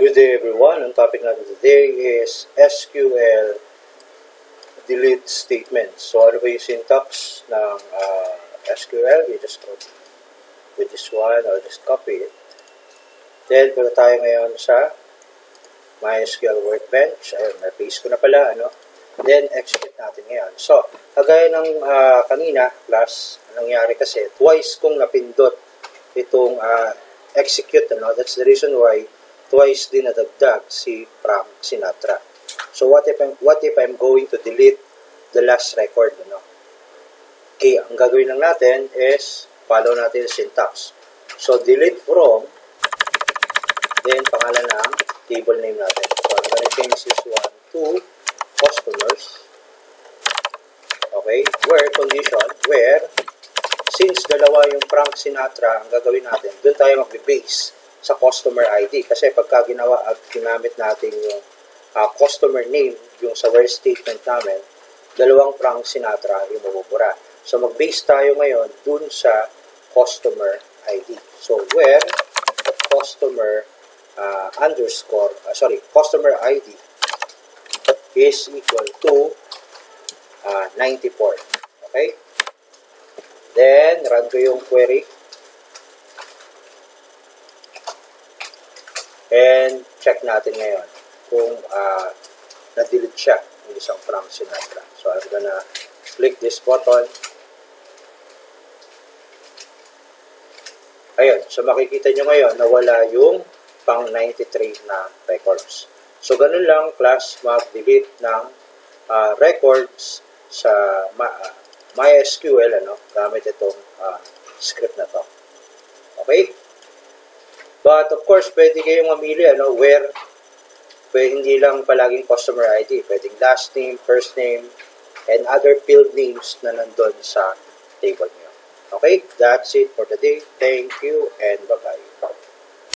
Good day everyone. Ang topic natin today is SQL delete statements. So ano ba yung syntax ng SQL? You just go with this one, I'll just copy it. Then punta tayo ngayon sa MySQL Workbench. Ayun, na-paste ko na pala. Then execute natin ngayon. So, kagaya ng kanina, class, nangyari kasi, twice kong napindot itong execute. That's the reason why twice din nadagdag si Frank Sinatra. So what if I'm going to delete the last record? Okay, ang gagawin lang natin is follow natin yung syntax. So delete from, then pangalan ng table name natin. So I'm gonna change this one to customers. Okay, where condition, where since dalawa yung Frank Sinatra, ang gagawin natin, doon tayo magbe-base sa customer ID. Kasi pagka ginawa at ginamit natin yung customer name, yung sa where statement namin, dalawang Frank Sinatra yung mabubura. So mag-base tayo ngayon dun sa customer ID. So where the customer customer ID is equal to 94. Okay? Then, run ko yung query. And check natin ngayon kung na-delete siya yung isang Frank Sinatra. So I'm gonna click this button. Ayun. So makikita nyo ngayon na wala yung pang 93 na records. So ganun lang class mag-delete ng records sa MySQL gamit itong script na to. Okay? But of course, pwede kayong mamili where hindi lang palaging customer ID. Pwedeng last name, first name, and other field names na nandun sa table niyo. Okay? That's it for today. Thank you and bye-bye.